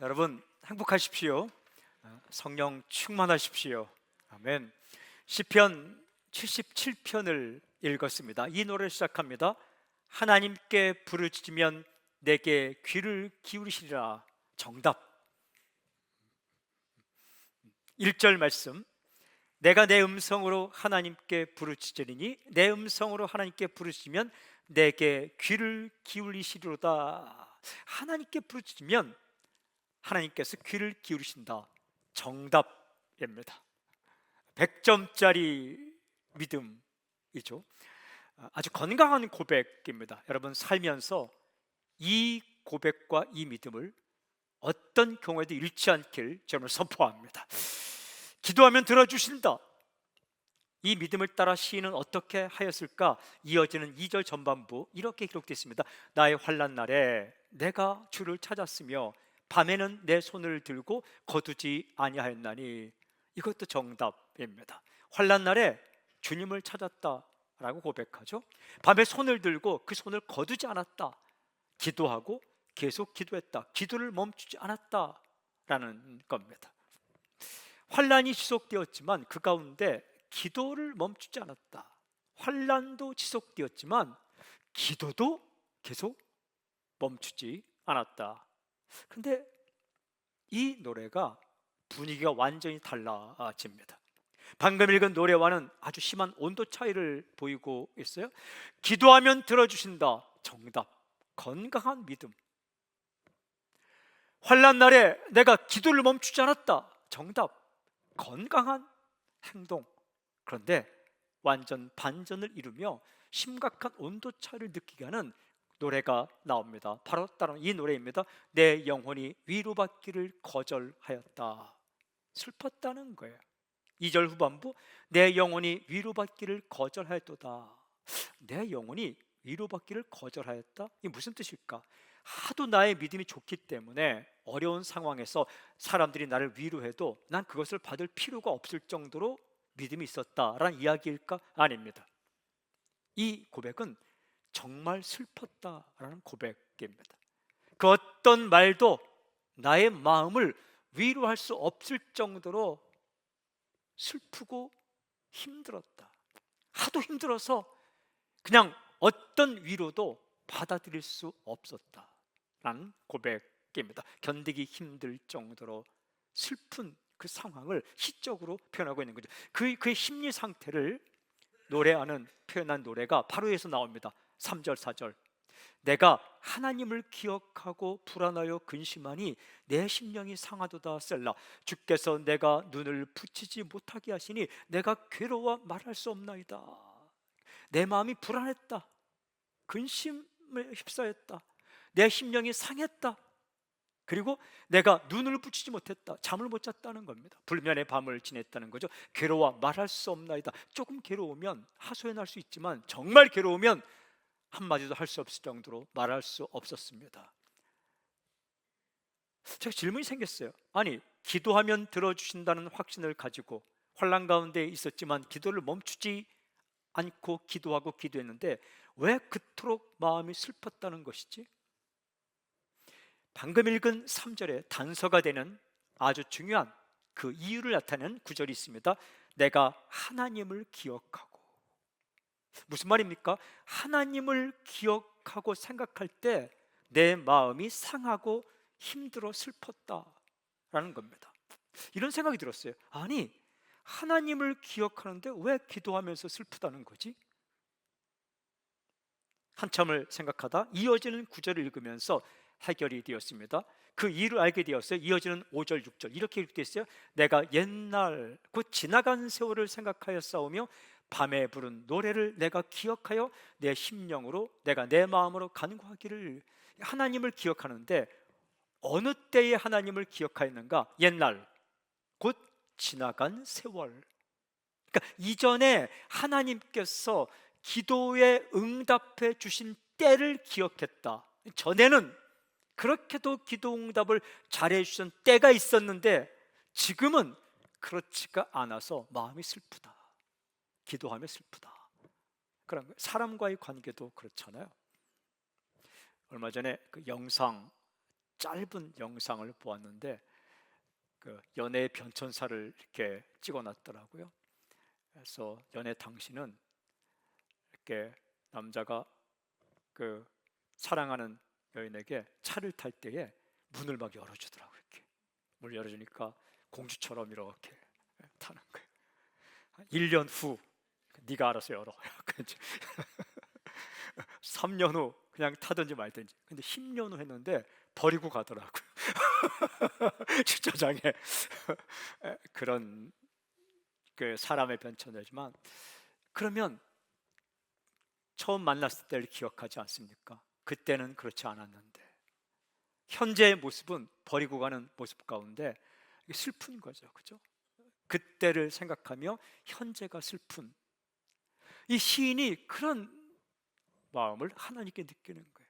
여러분 행복하십시오. 성령 충만하십시오. 아멘. 시편 77편을 읽었습니다. 이 노래를 시작합니다. 하나님께 부르짖으면 내게 귀를 기울이시리라. 정답. 1절 말씀, 내가 내 음성으로 하나님께 부르짖으리니 내 음성으로 하나님께 부르짖으면 내게 귀를 기울이시리로다. 하나님께 부르짖으면 하나님께서 귀를 기울이신다. 정답입니다. 100점짜리 믿음이죠. 아주 건강한 고백입니다. 여러분 살면서 이 고백과 이 믿음을 어떤 경우에도 잃지 않길 저는 선포합니다. 기도하면 들어주신다. 이 믿음을 따라 시인은 어떻게 하였을까? 이어지는 2절 전반부 이렇게 기록되어 있습니다. 나의 환난 날에 내가 주를 찾았으며 밤에는 내 손을 들고 거두지 아니하였나니. 이것도 정답입니다. 환난 날에 주님을 찾았다라고 고백하죠. 밤에 손을 들고 그 손을 거두지 않았다. 기도하고 계속 기도했다. 기도를 멈추지 않았다라는 겁니다. 환난이 지속되었지만 그 가운데 기도를 멈추지 않았다. 환난도 지속되었지만 기도도 계속 멈추지 않았다. 근데 이 노래가 분위기가 완전히 달라집니다. 방금 읽은 노래와는 아주 심한 온도 차이를 보이고 있어요. 기도하면 들어주신다. 정답. 건강한 믿음. 환난 날에 내가 기도를 멈추지 않았다. 정답. 건강한 행동. 그런데 완전 반전을 이루며 심각한 온도 차이를 느끼게 하는 노래가 나옵니다. 바로 따로 이 노래입니다. 내 영혼이 위로받기를 거절하였다. 슬펐다는 거예요. 2절 후반부, 내 영혼이 위로받기를 거절하였도다. 내 영혼이 위로받기를 거절하였다? 이게 무슨 뜻일까? 하도 나의 믿음이 좋기 때문에 어려운 상황에서 사람들이 나를 위로해도 난 그것을 받을 필요가 없을 정도로 믿음이 있었다라는 이야기일까? 아닙니다. 이 고백은 정말 슬펐다라는 고백입니다. 그 어떤 말도 나의 마음을 위로할 수 없을 정도로 슬프고 힘들었다. 하도 힘들어서 그냥 어떤 위로도 받아들일 수 없었다라는 고백입니다. 견디기 힘들 정도로 슬픈 그 상황을 시적으로 표현하고 있는 거죠. 그의 심리 상태를 표현한 노래가 바로 여기서 나옵니다. 3절 4절, 내가 하나님을 기억하고 불안하여 근심하니 내 심령이 상하도다. 셀라. 주께서 내가 눈을 붙이지 못하게 하시니 내가 괴로워 말할 수 없나이다. 내 마음이 불안했다. 근심에 휩싸였다. 내 심령이 상했다. 그리고 내가 눈을 붙이지 못했다. 잠을 못 잤다는 겁니다. 불면의 밤을 지냈다는 거죠. 괴로워 말할 수 없나이다. 조금 괴로우면 하소연할 수 있지만 정말 괴로우면 한마디도 할 수 없을 정도로 말할 수 없었습니다. 제가 질문이 생겼어요. 아니, 기도하면 들어주신다는 확신을 가지고 환난 가운데 있었지만 기도를 멈추지 않고 기도하고 기도했는데 왜 그토록 마음이 슬펐다는 것이지? 방금 읽은 3절에 단서가 되는 아주 중요한 그 이유를 나타내는 구절이 있습니다. 내가 하나님을 기억하고. 무슨 말입니까? 하나님을 기억하고 생각할 때 내 마음이 상하고 힘들어 슬펐다라는 겁니다. 이런 생각이 들었어요. 아니, 하나님을 기억하는데 왜 기도하면서 슬프다는 거지? 한참을 생각하다 이어지는 구절을 읽으면서 해결이 되었습니다. 그 이유를 알게 되었어요. 이어지는 5절 6절 이렇게 읽게 됐어요. 내가 옛날 곧 지나간 세월을 생각하여 싸우며 밤에 부른 노래를 내가 기억하여 내 심령으로 내가 내 마음으로 간구하기를. 하나님을 기억하는데 어느 때에 하나님을 기억하였는가? 옛날 곧 지나간 세월. 그러니까 이전에 하나님께서 기도에 응답해 주신 때를 기억했다. 전에는 그렇게도 기도 응답을 잘해 주신 때가 있었는데 지금은 그렇지가 않아서 마음이 슬프다. 기도하며 슬프다. 그런 거예요. 사람과의 관계도 그렇잖아요. 얼마 전에 그 영상 짧은 영상을 보았는데 그 연애 변천사를 이렇게 찍어놨더라고요. 그래서 연애 당시는 이렇게 남자가 그 사랑하는 여인에게 차를 탈 때에 문을 막 열어주더라고요. 이렇게 문을 열어주니까 공주처럼 이렇게 타는 거예요. 1년 후 네가 알아서 열어. 3년 후 그냥 타든지 말든지. 근데 10년 후 했는데 버리고 가더라고요. 주차장에. 그런 그 사람의 변천사지만, 그러면 처음 만났을 때를 기억하지 않습니까? 그때는 그렇지 않았는데 현재의 모습은 버리고 가는 모습 가운데 슬픈 거죠. 그죠? 그때를 생각하며 현재가 슬픈 이 시인이 그런 마음을 하나님께 느끼는 거예요.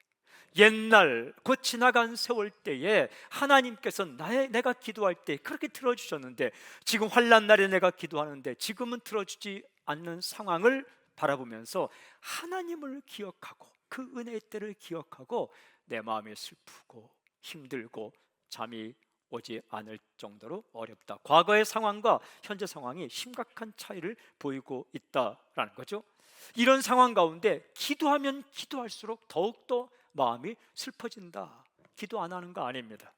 옛날 곧 지나간 세월 때에 하나님께서 내가 기도할 때 그렇게 들어주셨는데, 지금 환난 날에 내가 기도하는데 지금은 들어주지 않는 상황을 바라보면서 하나님을 기억하고 그 은혜의 때를 기억하고 내 마음이 슬프고 힘들고 잠이 오지 않을 정도로 어렵다. 과거의 상황과 현재 상황이 심각한 차이를 보이고 있다라는 거죠. 이런 상황 가운데 기도하면 기도할수록 더욱더 마음이 슬퍼진다. 기도 안 하는 거 아닙니다.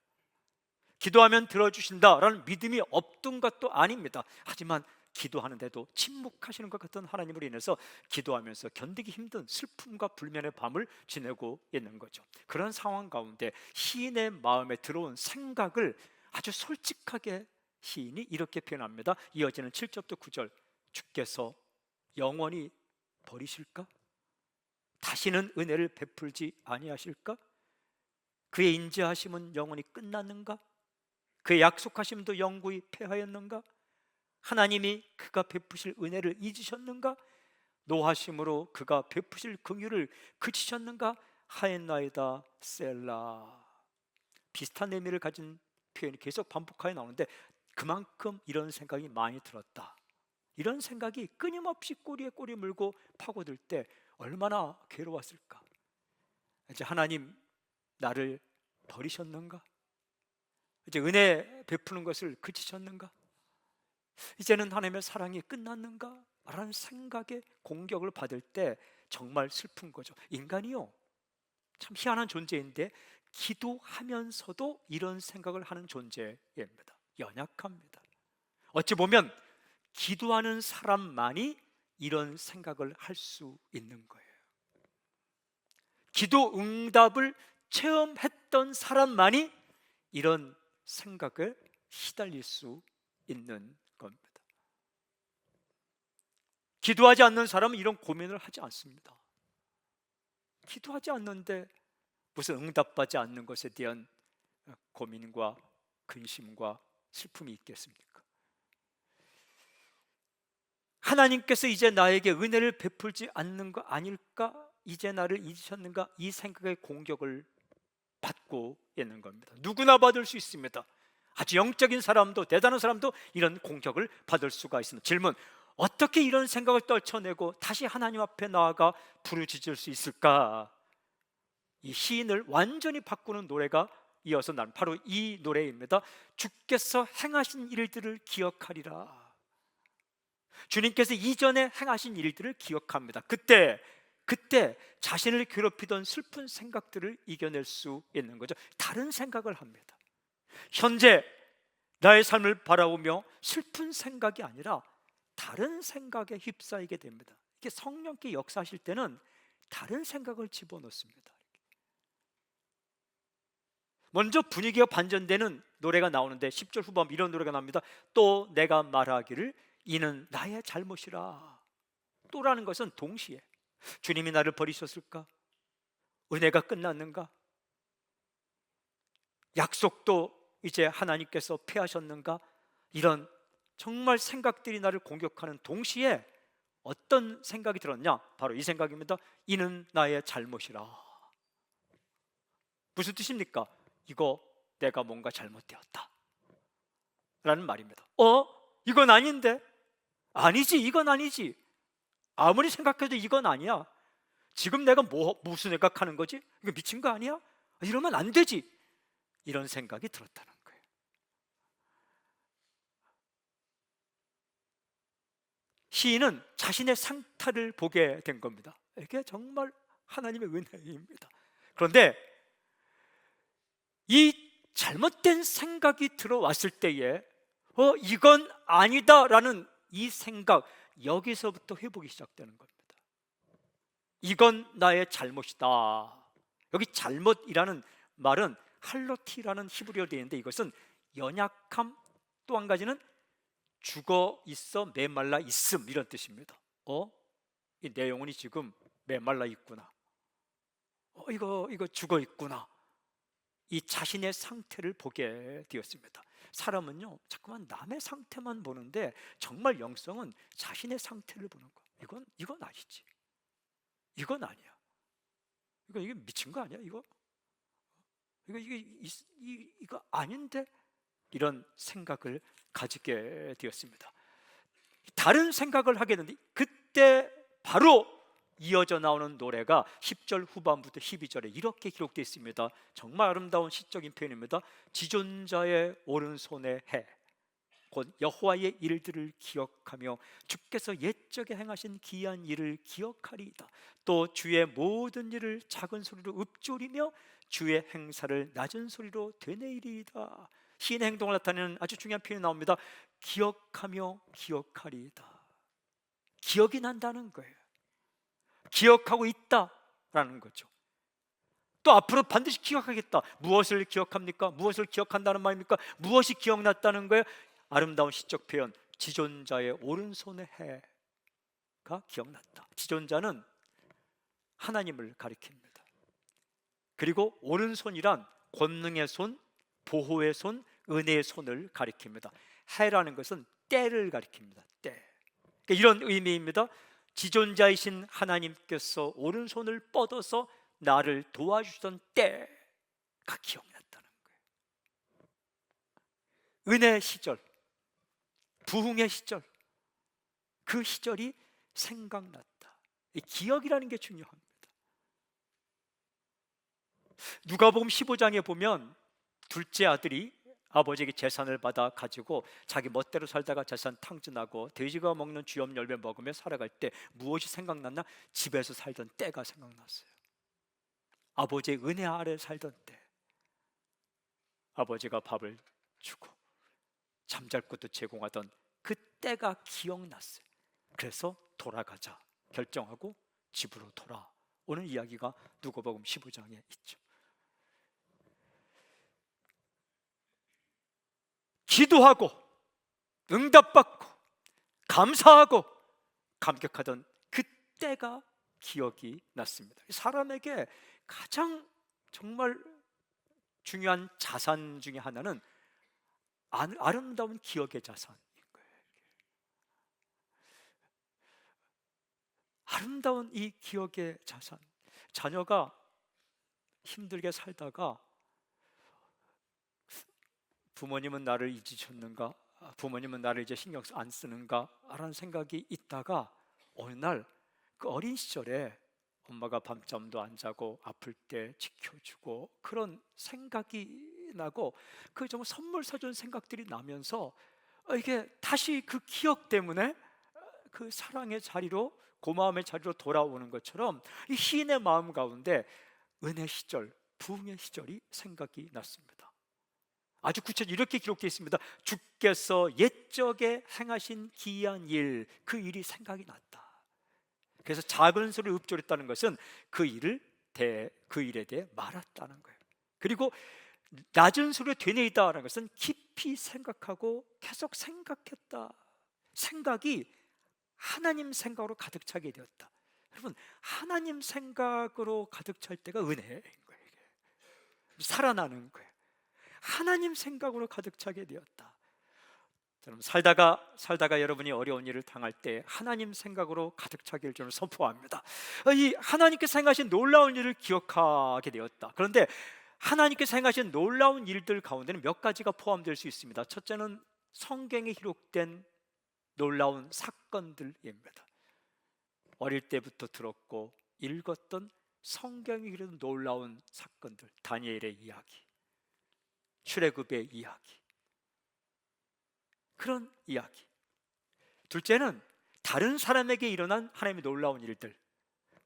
기도하면 들어주신다라는 믿음이 없던 것도 아닙니다. 하지만 기도하는데도 침묵하시는 것 같은 하나님으로 인해서 기도하면서 견디기 힘든 슬픔과 불면의 밤을 지내고 있는 거죠. 그런 상황 가운데 시인의 마음에 들어온 생각을 아주 솔직하게 시인이 이렇게 표현합니다. 이어지는 7절부터 9절. 주께서 영원히 버리실까? 다시는 은혜를 베풀지 아니하실까? 그의 인자하심은 영원히 끝났는가? 그의 약속하심도 영구히 패하였는가? 하나님이 그가 베푸실 은혜를 잊으셨는가? 노하심으로 그가 베푸실 긍휼을 그치셨는가? 하였나이다 셀라. 비슷한 의미를 가진 표현이 계속 반복하여 나오는데, 그만큼 이런 생각이 많이 들었다. 이런 생각이 끊임없이 꼬리에 꼬리 물고 파고들 때 얼마나 괴로웠을까? 이제 하나님 나를 버리셨는가? 이제 은혜 베푸는 것을 그치셨는가? 이제는 하나님의 사랑이 끝났는가? 라는 생각에 공격을 받을 때 정말 슬픈 거죠. 인간이요, 참 희한한 존재인데 기도하면서도 이런 생각을 하는 존재입니다. 연약합니다. 어찌 보면 기도하는 사람만이 이런 생각을 할 수 있는 거예요. 기도 응답을 체험했던 사람만이 이런 생각을 시달릴 수 있는 겁니다. 기도하지 않는 사람은 이런 고민을 하지 않습니다. 기도하지 않는데 무슨 응답받지 않는 것에 대한 고민과 근심과 슬픔이 있겠습니까? 하나님께서 이제 나에게 은혜를 베풀지 않는 거 아닐까? 이제 나를 잊으셨는가? 이 생각의 공격을 받고 있는 겁니다. 누구나 받을 수 있습니다. 아주 영적인 사람도 대단한 사람도 이런 공격을 받을 수가 있습니다. 질문: 어떻게 이런 생각을 떨쳐내고 다시 하나님 앞에 나아가 부르짖을 수 있을까? 이 시인을 완전히 바꾸는 노래가 이어서 나는 바로 이 노래입니다. 주께서 행하신 일들을 기억하리라. 주님께서 이전에 행하신 일들을 기억합니다. 그때 자신을 괴롭히던 슬픈 생각들을 이겨낼 수 있는 거죠. 다른 생각을 합니다. 현재 나의 삶을 바라보며 슬픈 생각이 아니라 다른 생각에 휩싸이게 됩니다. 이게 성령께 역사하실 때는 다른 생각을 집어넣습니다. 먼저 분위기가 반전되는 노래가 나오는데 10절 후반 이런 노래가 나옵니다. 또 내가 말하기를 이는 나의 잘못이라. 또라는 것은 동시에 주님이 나를 버리셨을까? 은혜가 끝났는가? 약속도 이제 하나님께서 폐하셨는가? 이런 정말 생각들이 나를 공격하는 동시에 어떤 생각이 들었냐? 바로 이 생각입니다. 이는 나의 잘못이라. 무슨 뜻입니까? 이거 내가 뭔가 잘못되었다 라는 말입니다. 이건 아닌데? 아니지, 이건 아니지. 아무리 생각해도 이건 아니야. 지금 내가 무슨 생각하는 거지? 이거 미친 거 아니야? 이러면 안 되지. 이런 생각이 들었다는 거예요. 시인은 자신의 상태를 보게 된 겁니다. 이게 정말 하나님의 은혜입니다. 그런데 이 잘못된 생각이 들어왔을 때에 이건 아니다라는 이 생각, 여기서부터 회복이 시작되는 겁니다. 이건 나의 잘못이다. 여기 잘못이라는 말은 할로티라는 히브리어로 되어 있는데, 이것은 연약함, 또 한 가지는 죽어 있어 메말라 있음, 이런 뜻입니다. 이 내 영혼이 지금 메말라 있구나. 이거 죽어 있구나. 이 자신의 상태를 보게 되었습니다. 사람은요, 자꾸만 남의 상태만 보는데 정말 영성은 자신의 상태를 보는 거야. 이건 아니지. 이건 아니야. 이게 미친 거 아니야? 이거 아닌데? 이런 생각을 가지게 되었습니다. 다른 생각을 하게 되는데, 그때 바로 이어져 나오는 노래가 10절 후반부터 12절에 이렇게 기록되어 있습니다. 정말 아름다운 시적인 표현입니다. 지존자의 오른손에 해, 곧 여호와의 일들을 기억하며 주께서 옛적에 행하신 기이한 일을 기억하리이다. 또 주의 모든 일을 작은 소리로 읊조리며 주의 행사를 낮은 소리로 되뇌이리이다. 시인의 행동을 나타내는 아주 중요한 표현이 나옵니다. 기억하며 기억하리이다. 기억이 난다는 거예요. 기억하고 있다라는 거죠. 또 앞으로 반드시 기억하겠다. 무엇을 기억합니까? 무엇을 기억한다는 말입니까? 무엇이 기억났다는 거예요? 아름다운 시적 표현, 지존자의 오른손의 해가 기억났다. 지존자는 하나님을 가리킵니다. 그리고 오른손이란 권능의 손, 보호의 손, 은혜의 손을 가리킵니다. 해라는 것은 때를 가리킵니다. 때. 그러니까 이런 의미입니다. 지존자이신 하나님께서 오른손을 뻗어서 나를 도와주던 때가 기억났다는 거예요. 은혜의 시절, 부흥의 시절, 그 시절이 생각났다. 이 기억이라는 게 중요합니다. 누가복음 15장에 보면 둘째 아들이 아버지에게 재산을 받아 가지고 자기 멋대로 살다가 재산 탕진하고 돼지가 먹는 쥐염 열매 먹으며 살아갈 때 무엇이 생각났나? 집에서 살던 때가 생각났어요. 아버지의 은혜 아래 살던 때, 아버지가 밥을 주고 잠잘 곳도 제공하던 그 때가 기억났어요. 그래서 돌아가자 결정하고 집으로 돌아오는 이야기가 누가복음 15장에 있죠. 기도하고 응답받고 감사하고 감격하던 그때가 기억이 났습니다. 사람에게 가장 정말 중요한 자산 중에 하나는 아름다운 기억의 자산인 거예요. 아름다운 이 기억의 자산. 자녀가 힘들게 살다가 부모님은 나를 잊으셨는가? 부모님은 나를 이제 신경 안 쓰는가? 라는 생각이 있다가 어느 날 그 어린 시절에 엄마가 밤잠도 안 자고 아플 때 지켜주고 그런 생각이 나고, 그 정말 선물 사준 생각들이 나면서 이게 다시 그 기억 때문에 그 사랑의 자리로, 고마움의 자리로 돌아오는 것처럼 이 시인의 마음 가운데 은혜 시절, 부흥의 시절이 생각이 났습니다. 아주 구체적으로 이렇게 기록되어 있습니다. 주께서 옛적에 행하신 기이한 일, 그 일이 생각이 났다. 그래서 작은 소리로 읊조렸다는 것은 그 일에 대해 말았다는 거예요. 그리고 낮은 소리로 되뇌이다라는 것은 깊이 생각하고 계속 생각했다. 생각이 하나님 생각으로 가득 차게 되었다. 여러분, 하나님 생각으로 가득 찰 때가 은혜인 거예요. 살아나는 거예요. 하나님 생각으로 가득 차게 되었다. 여러분, 살다가 여러분이 어려운 일을 당할 때 하나님 생각으로 가득 차기를 저는 선포합니다. 이 하나님께서 행하신 놀라운 일을 기억하게 되었다. 그런데 하나님께서 행하신 놀라운 일들 가운데는 몇 가지가 포함될 수 있습니다. 첫째는 성경에 기록된 놀라운 사건들입니다. 어릴 때부터 들었고 읽었던 성경에 기록된 놀라운 사건들, 다니엘의 이야기, 출애굽의 이야기, 그런 이야기. 둘째는 다른 사람에게 일어난 하나님의 놀라운 일들,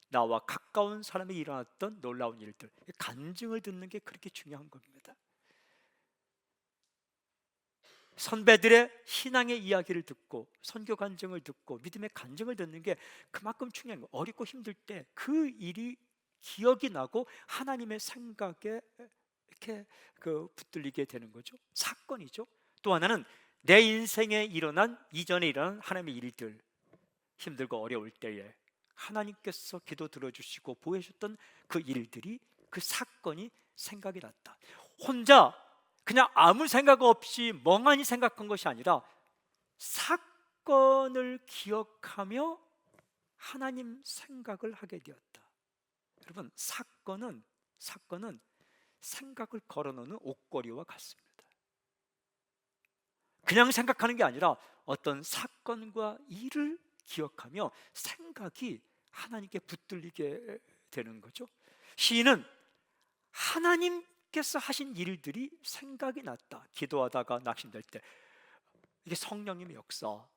나와 가까운 사람에게 일어났던 놀라운 일들, 간증을 듣는 게 그렇게 중요한 겁니다. 선배들의 신앙의 이야기를 듣고 선교 간증을 듣고 믿음의 간증을 듣는 게 그만큼 중요한 거예요. 어렵고 힘들 때 그 일이 기억이 나고 하나님의 생각에 이렇게 붙들리게 되는 거죠. 사건이죠. 또 하나는 내 인생에 일어난, 이전에 일어난 하나님의 일들, 힘들고 어려울 때에 하나님께서 기도 들어주시고 보여주셨던 그 일들이, 그 사건이 생각이 났다. 혼자 그냥 아무 생각 없이 멍하니 생각한 것이 아니라 사건을 기억하며 하나님 생각을 하게 되었다. 여러분, 사건은 생각을 걸어놓는 옷걸이와 같습니다. 그냥 생각하는 게 아니라 어떤 사건과 일을 기억하며 생각이 하나님께 붙들리게 되는 거죠. 시인은 하나님께서 하신 일들이 생각이 났다. 기도하다가 낙심될 때, 이게 성령님의 역사입니다.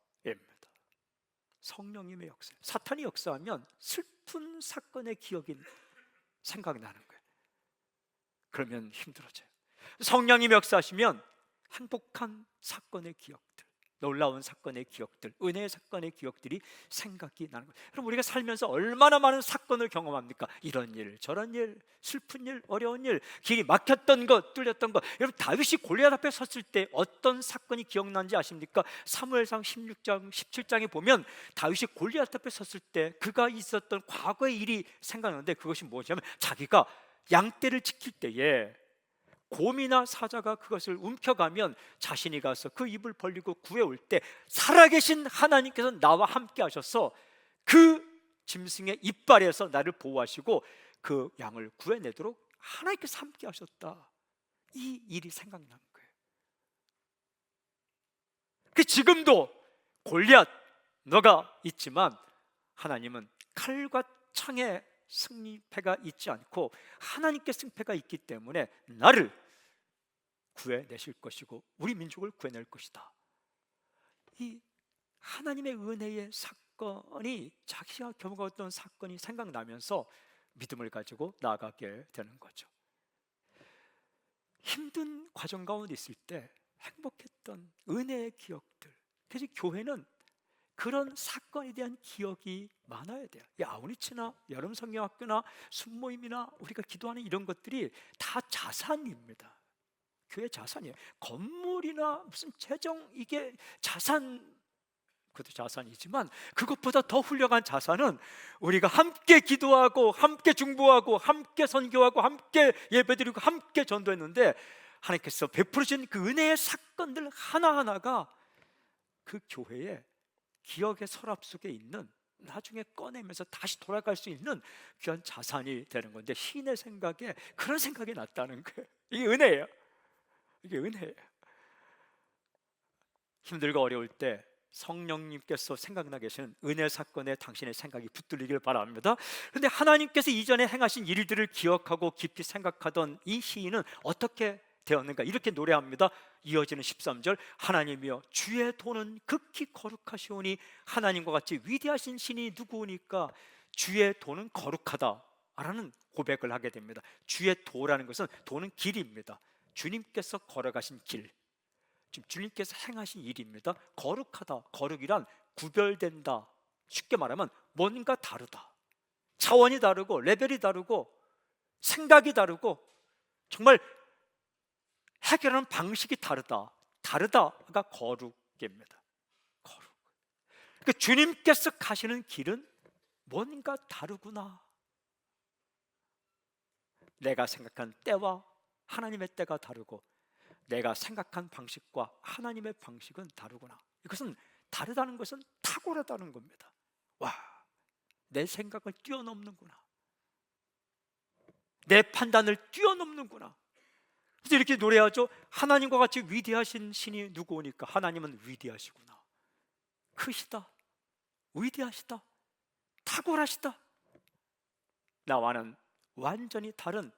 성령님의 역사. 사탄이 역사하면 슬픈 사건의 기억이 생각이 나는 거예요. 그러면 힘들어져요. 성령님이 역사하시면 행복한 사건의 기억들, 놀라운 사건의 기억들, 은혜의 사건의 기억들이 생각이 나는 거예요. 그럼 우리가 살면서 얼마나 많은 사건을 경험합니까? 이런 일, 저런 일, 슬픈 일, 어려운 일, 길이 막혔던 것, 뚫렸던 것. 여러분, 다윗이 골리앗 앞에 섰을 때 어떤 사건이 기억나는지 아십니까? 사무엘상 16장, 17장에 보면 다윗이 골리앗 앞에 섰을 때 그가 있었던 과거의 일이 생각나는데, 그것이 뭐냐면 자기가 양떼를 지킬 때에 곰이나 사자가 그것을 움켜가면 자신이 가서 그 입을 벌리고 구해올 때 살아계신 하나님께서 나와 함께 하셔서 그 짐승의 이빨에서 나를 보호하시고 그 양을 구해내도록 하나님께서 함께 하셨다. 이 일이 생각나는 거예요. 그 지금도 골리앗 너가 있지만 하나님은 칼과 창의 승리패가 있지 않고 하나님께 승패가 있기 때문에 나를 구해내실 것이고 우리 민족을 구해낼 것이다. 이 하나님의 은혜의 사건이, 자기가 경험했던 사건이 생각나면서 믿음을 가지고 나아가게 되는 거죠. 힘든 과정 가운데 있을 때 행복했던 은혜의 기억들. 그래서 교회는 그런 사건에 대한 기억이 많아야 돼요. 이 아우니치나 여름 성경학교나 순모임이나 우리가 기도하는 이런 것들이 다 자산입니다. 교회 자산이에요. 건물이나 무슨 재정, 이게 자산, 그것도 자산이지만 그것보다 더 훌륭한 자산은 우리가 함께 기도하고 함께 중보하고 함께 선교하고 함께 예배드리고 함께 전도했는데 하나님께서 베풀으신 그 은혜의 사건들 하나하나가 그 교회의 기억의 서랍 속에 있는, 나중에 꺼내면서 다시 돌아갈 수 있는 귀한 자산이 되는 건데, 시인의 생각에 그런 생각이 났다는 거예요. 이게 은혜예요. 이게 은혜예요. 힘들고 어려울 때 성령님께서 생각나 계시는 은혜 사건에 당신의 생각이 붙들리길 바랍니다. 그런데 하나님께서 이전에 행하신 일들을 기억하고 깊이 생각하던 이 시인은 어떻게 되었는가? 이렇게 노래합니다. 이어지는 13절, 하나님이여 주의 도는 극히 거룩하시오니 하나님과 같이 위대하신 신이 누구니까? 주의 도는 거룩하다라는 고백을 하게 됩니다. 주의 도라는 것은, 도는 길입니다. 주님께서 걸어가신 길, 지금 주님께서 행하신 일입니다. 거룩하다, 거룩이란 구별된다. 쉽게 말하면 뭔가 다르다, 차원이 다르고 레벨이 다르고 생각이 다르고 정말 해결하는 방식이 다르다가 거룩입니다. 거룩. 그러니까 주님께서 가시는 길은 뭔가 다르구나. 내가 생각한 때와 하나님의 때가 다르고 내가 생각한 방식과 하나님의 방식은 다르구나. 이것은 다르다는 것은 탁월하다는 겁니다. 와, 내 생각을 뛰어넘는구나. 내 판단을 뛰어넘는구나. 그래서 이렇게 노래하죠. 하나님과 같이 위대하신 신이 누구오니까? 하나님은 위대하시구나. 크시다, 위대하시다, 탁월하시다. 나와는 완전히 다른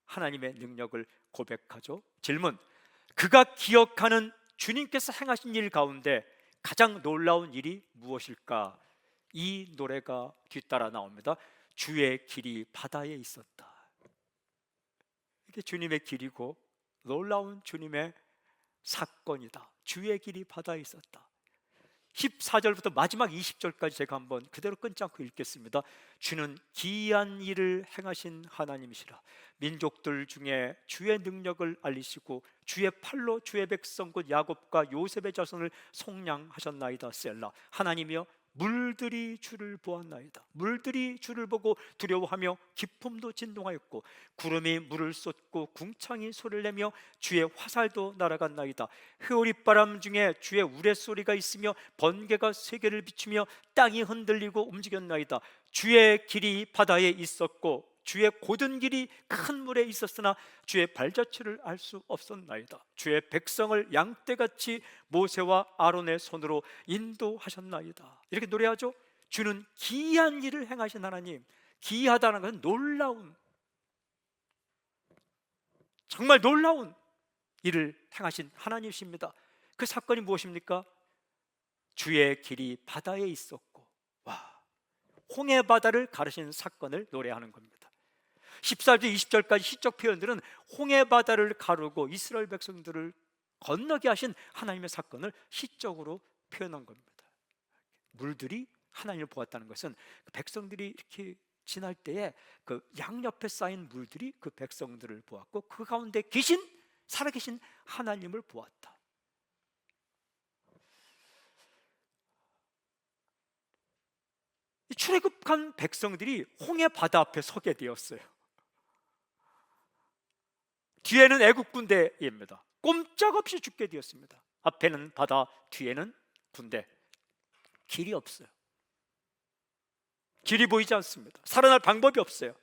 하나님의 능력을 고백하죠. 질문: 그가 기억하는 주님께서 행하신 일 가운데 가장 놀라운 일이 무엇일까? 이 노래가 뒤따라 나옵니다. 주의 길이 바다에 있었다. 이게 주님의 길이고 놀라운 주님의 사건이다. 주의 길이 바다에 있었다. 14절부터 마지막 20절까지 제가 한번 그대로 끊지 않고 읽겠습니다. 주는 기이한 일을 행하신 하나님이시라. 민족들 중에 주의 능력을 알리시고 주의 팔로 주의 백성 곧 야곱과 요셉의 자손을 속량하셨나이다. 셀라. 하나님이여, 물들이 주를 보았나이다. 물들이 주를 보고 두려워하며 기품도 진동하였고 구름이 물을 쏟고 궁창이 소리를 내며 주의 화살도 날아갔나이다. 회오리바람 중에 주의 우레소리가 있으며 번개가 세계를 비추며 땅이 흔들리고 움직였나이다. 주의 길이 바다에 있었고 주의 곧은 길이 큰 물에 있었으나 주의 발자취를 알 수 없었나이다. 주의 백성을 양떼같이 모세와 아론의 손으로 인도하셨나이다. 이렇게 노래하죠. 주는 기이한 일을 행하신 하나님. 기이하다는 것은 놀라운, 정말 놀라운 일을 행하신 하나님이십니다. 그 사건이 무엇입니까? 주의 길이 바다에 있었고, 와, 홍해 바다를 가르신 사건을 노래하는 겁니다. 14절 20절까지 시적 표현들은 홍해 바다를 가르고 이스라엘 백성들을 건너게 하신 하나님의 사건을 시적으로 표현한 겁니다. 물들이 하나님을 보았다는 것은 백성들이 이렇게 지날 때에 그 양옆에 쌓인 물들이 그 백성들을 보았고 그 가운데 계신, 살아계신 하나님을 보았다. 출애굽한 백성들이 홍해 바다 앞에 서게 되었어요. 뒤에는 애국 군대입니다. 꼼짝없이 죽게 되었습니다. 앞에는 바다, 뒤에는 군대. 길이 없어요. 길이 보이지 않습니다. 살아날 방법이 없어요.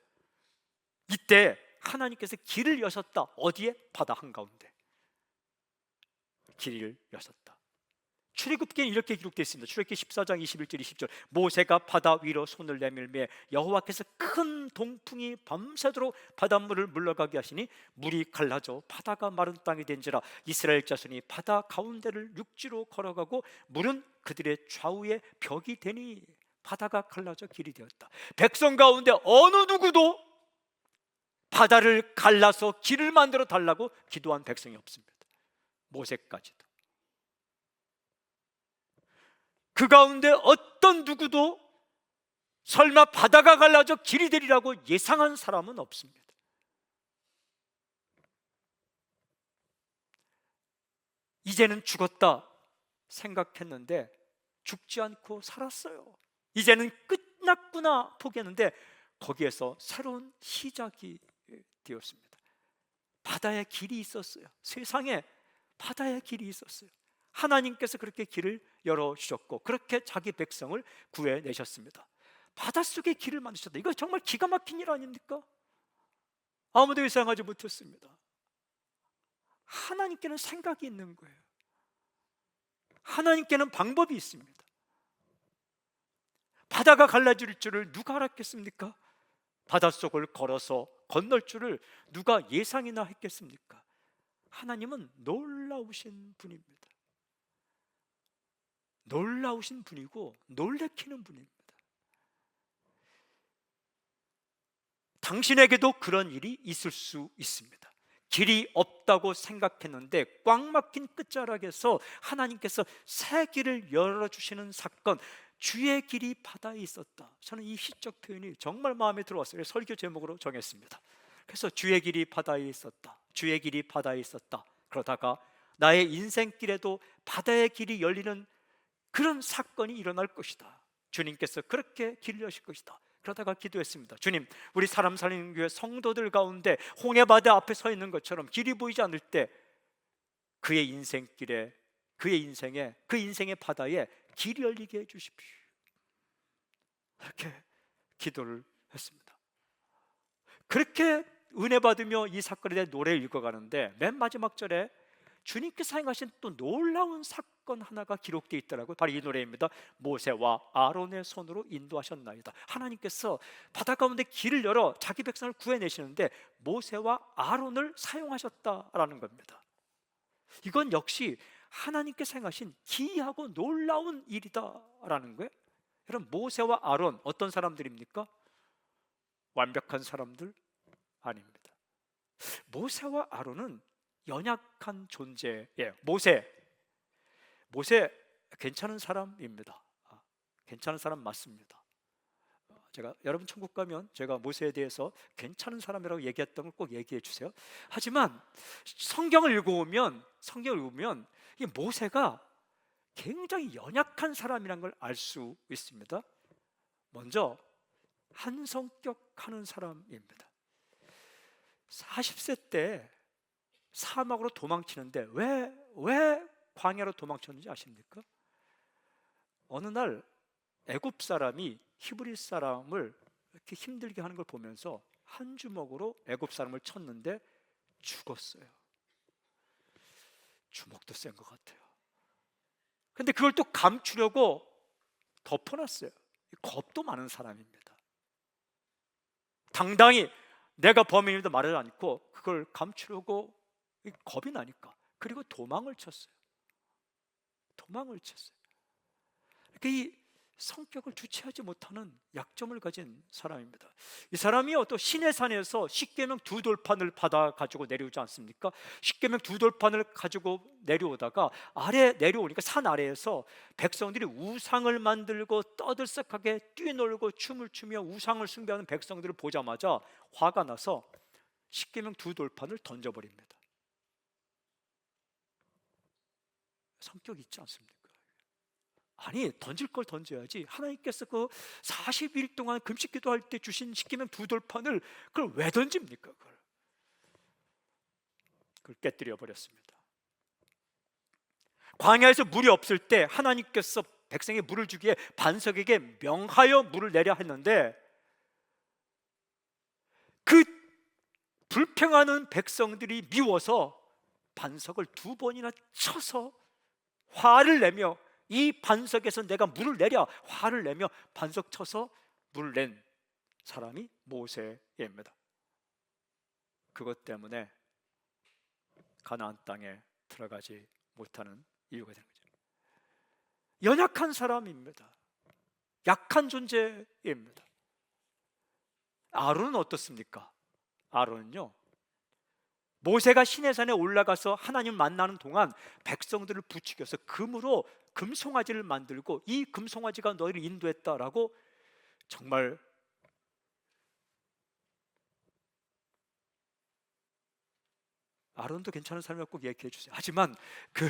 이때 하나님께서 길을 여셨다. 어디에? 바다 한가운데 길을 여셨다. 출애굽기에는 이렇게 기록되어 있습니다. 출애굽기 14장 21절 20절. 모세가 바다 위로 손을 내밀매 여호와께서 큰 동풍이 밤새도록 바닷물을 물러가게 하시니 물이 갈라져 바다가 마른 땅이 된지라. 이스라엘 자손이 바다 가운데를 육지로 걸어가고 물은 그들의 좌우에 벽이 되니 바다가 갈라져 길이 되었다. 백성 가운데 어느 누구도 바다를 갈라서 길을 만들어 달라고 기도한 백성이 없습니다. 모세까지도. 그 가운데 어떤 누구도 설마 바다가 갈라져 길이 되리라고 예상한 사람은 없습니다. 이제는 죽었다 생각했는데 죽지 않고 살았어요. 이제는 끝났구나 포기했는데 거기에서 새로운 시작이 되었습니다. 바다의 길이 있었어요. 세상에 바다의 길이 있었어요. 하나님께서 그렇게 길을 열어주셨고 그렇게 자기 백성을 구해내셨습니다. 바닷속에 길을 만드셨다. 이거 정말 기가 막힌 일 아닙니까? 아무도 예상하지 못했습니다. 하나님께는 생각이 있는 거예요. 하나님께는 방법이 있습니다. 바다가 갈라질 줄을 누가 알았겠습니까? 바닷속을 걸어서 건널 줄을 누가 예상이나 했겠습니까? 하나님은 놀라우신 분입니다. 놀라우신 분이고 놀래키는 분입니다. 당신에게도 그런 일이 있을 수 있습니다. 길이 없다고 생각했는데 꽉 막힌 끝자락에서 하나님께서 새 길을 열어주시는 사건, 주의 길이 바다에 있었다. 저는 이 시적 표현이 정말 마음에 들어왔어요. 설교 제목으로 정했습니다. 그래서 주의 길이 바다에 있었다. 주의 길이 바다에 있었다. 그러다가 나의 인생길에도 바다의 길이 열리는 그런 사건이 일어날 것이다. 주님께서 그렇게 길 여실 것이다. 그러다가 기도했습니다. 주님, 우리 사람 살리는 교회 성도들 가운데 홍해바다 앞에 서 있는 것처럼 길이 보이지 않을 때 그의 인생길에, 그의 인생에, 그 인생의 바다에 길이 열리게 해주십시오. 그렇게 기도를 했습니다. 그렇게 은혜 받으며 이 사건에 대해 노래를 읽어가는데 맨 마지막 절에 주님께서 행하신 또 놀라운 사건 하나가 기록되어 있더라고요. 바로 이 노래입니다. 모세와 아론의 손으로 인도하셨나이다. 하나님께서 바다 가운데 길을 열어 자기 백성을 구해내시는데 모세와 아론을 사용하셨다라는 겁니다. 이건 역시 하나님께서 행하신 기이하고 놀라운 일이다라는 거예요. 여러분, 모세와 아론 어떤 사람들입니까? 완벽한 사람들 아닙니다. 모세와 아론은 연약한 존재예요. 모세 괜찮은 사람입니다. 괜찮은 사람 맞습니다. 제가 여러분 천국 가면 제가 모세에 대해서 괜찮은 사람이라고 얘기했던 걸 꼭 얘기해 주세요. 하지만 성경을 읽어보면 이 모세가 굉장히 연약한 사람이라는 걸 알 수 있습니다. 먼저 한성격 하는 사람입니다. 40세 때 사막으로 도망치는데 왜 광야로 도망쳤는지 아십니까? 어느 날 애굽 사람이 히브리 사람을 이렇게 힘들게 하는 걸 보면서 한 주먹으로 애굽 사람을 쳤는데 죽었어요. 주먹도 센 것 같아요. 근데 그걸 또 감추려고 덮어놨어요. 겁도 많은 사람입니다. 당당히 내가 범인이다 말을 않고 그걸 감추려고 겁이 나니까. 그리고 도망을 쳤어요. 그러니까 이 성격을 주체하지 못하는 약점을 가진 사람입니다. 이 사람이 또 시내산에서 십계명 두 돌판을 받아 가지고 내려오지 않습니까? 십계명 두 돌판을 가지고 내려오다가 아래 내려오니까 산 아래에서 백성들이 우상을 만들고 떠들썩하게 뛰놀고 춤을 추며 우상을 숭배하는 백성들을 보자마자 화가 나서 십계명 두 돌판을 던져버립니다. 성격이 있지 않습니까? 아니, 던질 걸 던져야지. 하나님께서 그 40일 동안 금식 기도할 때 주신 십계명 두 돌판을 그걸 왜 던집니까? 그걸 깨뜨려 버렸습니다. 광야에서 물이 없을 때 하나님께서 백성에 물을 주기에 반석에게 명하여 물을 내려 했는데 그 불평하는 백성들이 미워서 반석을 두 번이나 쳐서 화를 내며 이 반석에서 내가 물을 내려 화를 내며 반석 쳐서 물을 낸 사람이 모세입니다. 그것 때문에 가나안 땅에 들어가지 못하는 이유가 되는 거죠. 연약한 사람입니다. 약한 존재입니다. 아론은 어떻습니까? 아론은요, 모세가 시내산에 올라가서 하나님 만나는 동안 백성들을 부추겨서 금으로 금송아지를 만들고 이 금송아지가 너희를 인도했다라고 정말 아론도 괜찮은 사람이라고 꼭 얘기해 주세요. 하지만 그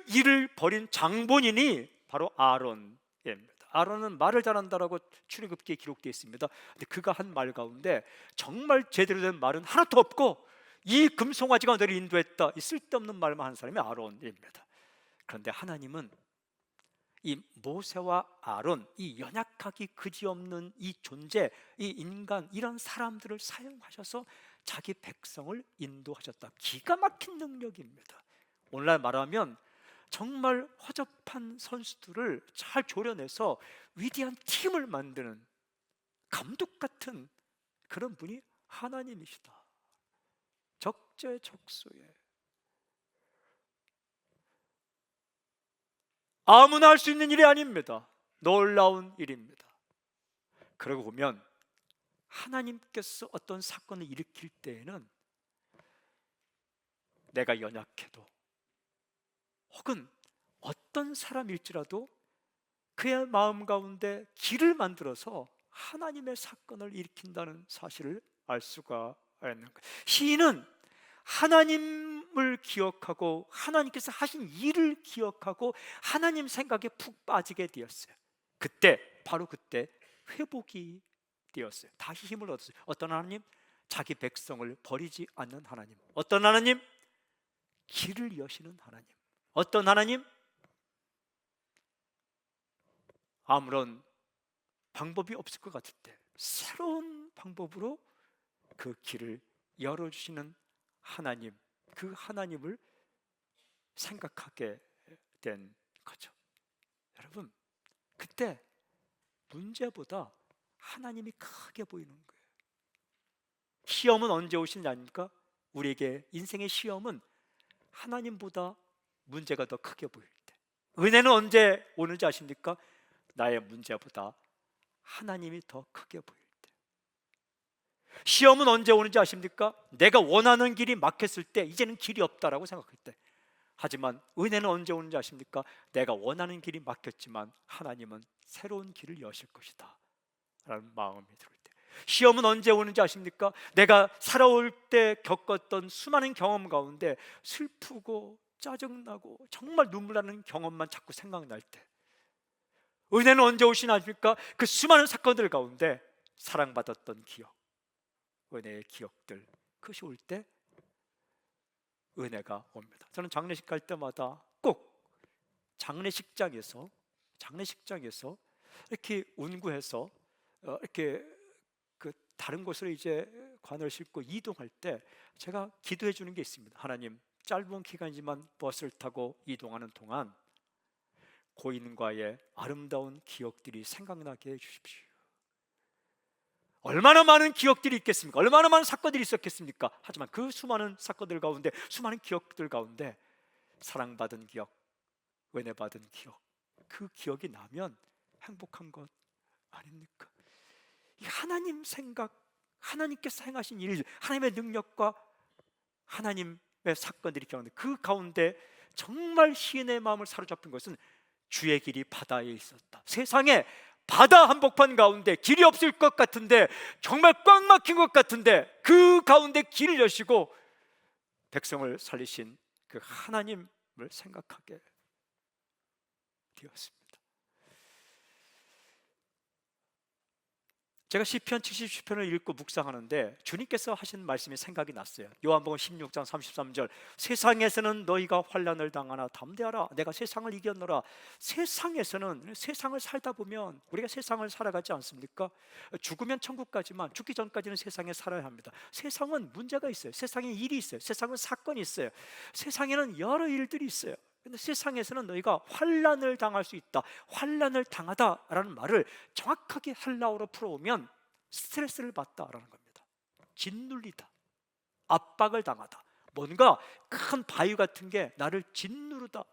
일을 벌인 장본인이 바로 아론입니다. 아론은 말을 잘한다라고 출애굽기에 기록되어 있습니다. 근데 그가 한 말 가운데 정말 제대로 된 말은 하나도 없고 이 금송아지가 너를 인도했다, 이 쓸데없는 말만 한 사람이 아론입니다. 그런데 하나님은 이 모세와 아론, 이 연약하기 그지없는 이 존재, 이 인간, 이런 사람들을 사용하셔서 자기 백성을 인도하셨다. 기가 막힌 능력입니다. 오늘날 말하면 정말 허접한 선수들을 잘 조련해서 위대한 팀을 만드는 감독 같은 그런 분이 하나님이시다. 적재적소에 아무나 할 수 있는 일이 아닙니다. 놀라운 일입니다. 그러고 보면 하나님께서 어떤 사건을 일으킬 때에는 내가 연약해도 혹은 어떤 사람일지라도 그의 마음 가운데 길을 만들어서 하나님의 사건을 일으킨다는 사실을 알 수가 있는 거예요. 시인은 하나님을 기억하고 하나님께서 하신 일을 기억하고 하나님 생각에 푹 빠지게 되었어요. 바로 그때 회복이 되었어요. 다시 힘을 얻었어요. 어떤 하나님? 자기 백성을 버리지 않는 하나님. 어떤 하나님? 길을 여시는 하나님. 어떤 하나님? 아무런 방법이 없을 것 같을 때 새로운 방법으로 그 길을 열어주시는 하나님, 그 하나님을 생각하게 된 거죠. 여러분, 그때 문제보다 하나님이 크게 보이는 거예요. 시험은 언제 오시는지 아닙니까? 우리에게 인생의 시험은 하나님보다 문제가 더 크게 보일 때. 은혜는 언제 오는지 아십니까? 나의 문제보다 하나님이 더 크게 보일 때. 시험은 언제 오는지 아십니까? 내가 원하는 길이 막혔을 때, 이제는 길이 없다라고 생각할 때. 하지만 은혜는 언제 오는지 아십니까? 내가 원하는 길이 막혔지만 하나님은 새로운 길을 여실 것이다 라는 마음이 들을 때. 시험은 언제 오는지 아십니까? 내가 살아올 때 겪었던 수많은 경험 가운데 슬프고 짜증나고 정말 눈물 나는 경험만 자꾸 생각날 때. 은혜는 언제 오시나 아십니까? 그 수많은 사건들 가운데 사랑받았던 기억, 은혜의 기억들, 그것이 올 때 은혜가 옵니다. 저는 장례식 갈 때마다 꼭 장례식장에서 이렇게 운구해서 이렇게 그 다른 곳으로 이제 관을 싣고 이동할 때 제가 기도해 주는 게 있습니다. 하나님, 짧은 기간이지만 버스를 타고 이동하는 동안 고인과의 아름다운 기억들이 생각나게 해주십시오. 얼마나 많은 기억들이 있겠습니까? 얼마나 많은 사건들이 있었겠습니까? 하지만 그 수많은 사건들 가운데, 수많은 기억들 가운데 사랑받은 기억, 은혜받은 기억, 그 기억이 나면 행복한 것 아닙니까? 이 하나님 생각, 하나님께서 행하신 일, 하나님의 능력과 하나님의 사건들이 기억나는데, 그 가운데 정말 시인의 마음을 사로잡힌 것은 주의 길이 바다에 있었다. 세상에 바다 한복판 가운데 길이 없을 것 같은데, 정말 꽉 막힌 것 같은데, 그 가운데 길을 여시고 백성을 살리신 그 하나님을 생각하게 되었습니다. 제가 시편 77편을 읽고 묵상하는데 주님께서 하신 말씀이 생각이 났어요. 요한복음 16장 33절, 세상에서는 너희가 환난을 당하나 담대하라, 내가 세상을 이겼노라. 세상에서는, 세상을 살다 보면 우리가 세상을 살아가지 않습니까? 죽으면 천국 가지만 죽기 전까지는 세상에 살아야 합니다. 세상은 문제가 있어요. 세상에 일이 있어요. 세상은 사건이 있어요. 세상에는 여러 일들이 있어요. 근데 세상에서는 너희가 환난을 당할 수 있다. 환난을 당하다라는 말을 정확하게 헬라어로 풀어오면 스트레스를 받다라는 겁니다. 짓눌리다, 압박을 당하다, 뭔가 큰 바위 같은 게 나를 짓누르다,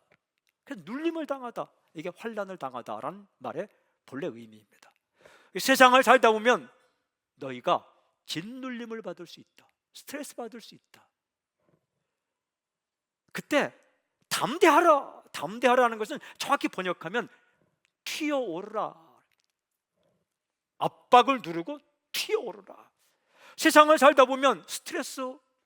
그래서 눌림을 당하다, 이게 환난을 당하다라는 말의 본래 의미입니다. 세상을 살다 보면 너희가 짓눌림을 받을 수 있다, 스트레스 받을 수 있다. 그때 담대하라, 담대하라는 것은 정확히 번역하면 튀어오르라, 압박을 누르고 튀어오르라. 세상을 살다 보면 스트레스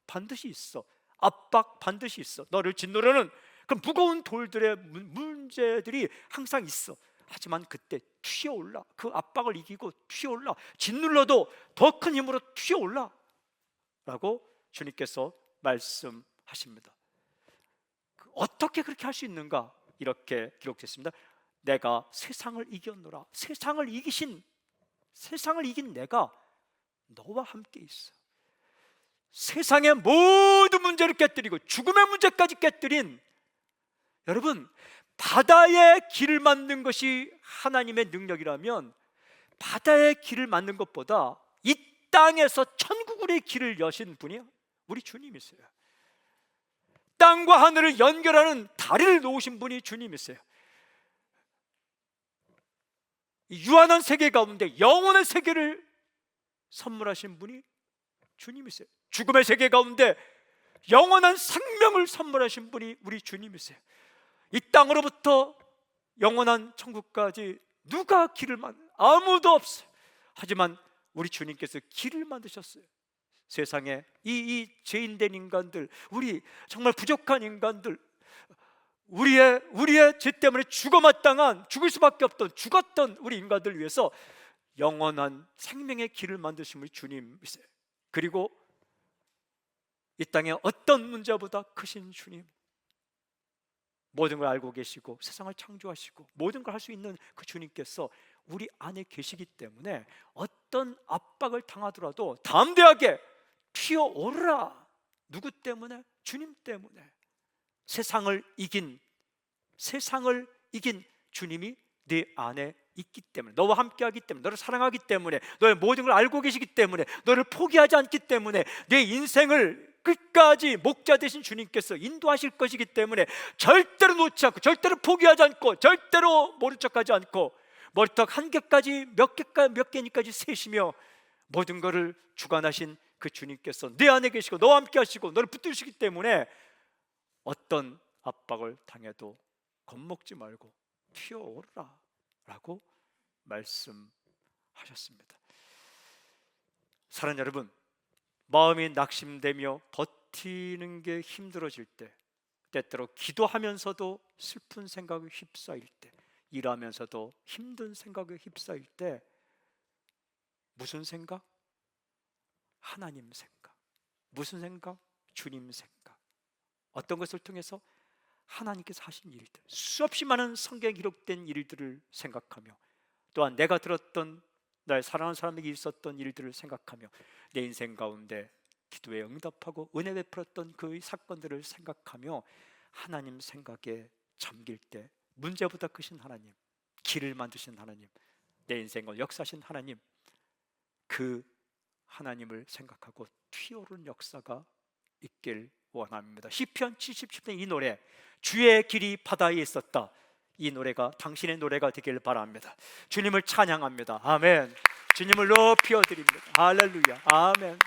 반드시 있어, 압박 반드시 있어. 너를 짓누르는 그 무거운 돌들의 문제들이 항상 있어. 하지만 그때 튀어올라, 그 압박을 이기고 튀어올라, 짓눌러도 더 큰 힘으로 튀어올라 라고 주님께서 말씀하십니다. 어떻게 그렇게 할 수 있는가? 이렇게 기록됐습니다. 내가 세상을 이겼노라. 세상을 이긴 내가 너와 함께 있어. 세상의 모든 문제를 깨뜨리고 죽음의 문제까지 깨뜨린, 여러분, 바다의 길을 만든 것이 하나님의 능력이라면 바다의 길을 만든 것보다 이 땅에서 천국의 길을 여신 분이 우리 주님이세요. 땅과 하늘을 연결하는 다리를 놓으신 분이 주님이세요. 유한한 세계 가운데 영원한 세계를 선물하신 분이 주님이세요. 죽음의 세계 가운데 영원한 생명을 선물하신 분이 우리 주님이세요. 이 땅으로부터 영원한 천국까지 누가 길을 아무도 없어요. 하지만 우리 주님께서 길을 만드셨어요. 세상에 이 죄인된 인간들, 우리 정말 부족한 인간들, 우리의 죄 때문에 죽을 수밖에 없던, 죽었던 우리 인간들 위해서 영원한 생명의 길을 만드신 우리 주님이세요. 그리고 이 땅에 어떤 문제보다 크신 주님, 모든 걸 알고 계시고 세상을 창조하시고 모든 걸 할 수 있는 그 주님께서 우리 안에 계시기 때문에 어떤 압박을 당하더라도 담대하게 튀어오르라. 누구 때문에? 주님 때문에. 세상을 이긴 세상을 이긴 주님이 네 안에 있기 때문에, 너와 함께하기 때문에, 너를 사랑하기 때문에, 너의 모든 걸 알고 계시기 때문에, 너를 포기하지 않기 때문에, 내 인생을 끝까지 목자 되신 주님께서 인도하실 것이기 때문에 절대로 놓지 않고, 절대로 포기하지 않고, 절대로 모른 척하지 않고, 머리털 한 개까지 몇 개니까지 세시며 모든 것을 주관하신 그 주님께서 내 안에 계시고 너와 함께 하시고 너를 붙드시기 때문에 어떤 압박을 당해도 겁먹지 말고 튀어오르라 라고 말씀하셨습니다. 사랑하는 여러분, 마음이 낙심되며 버티는 게 힘들어질 때, 때때로 기도하면서도 슬픈 생각에 휩싸일 때, 일하면서도 힘든 생각에 휩싸일 때 무슨 생각? 하나님 생각. 무슨 생각? 주님 생각. 어떤 것을 통해서? 하나님께서 하신 일들, 수없이 많은 성경에 기록된 일들을 생각하며, 또한 내가 들었던, 날 사랑하는 사람에게 있었던 일들을 생각하며, 내 인생 가운데 기도에 응답하고 은혜 베풀었던 그 사건들을 생각하며 하나님 생각에 잠길 때, 문제보다 크신 하나님, 길을 만드신 하나님, 내 인생을 역사하신 하나님, 그 하나님을 생각하고 튀어오르는 역사가 있길 원합니다. 시편 77편 이 노래, 주의 길이 바다에 있었다, 이 노래가 당신의 노래가 되길 바랍니다. 주님을 찬양합니다. 아멘. 주님을 높여 드립니다. 할렐루야. 아멘.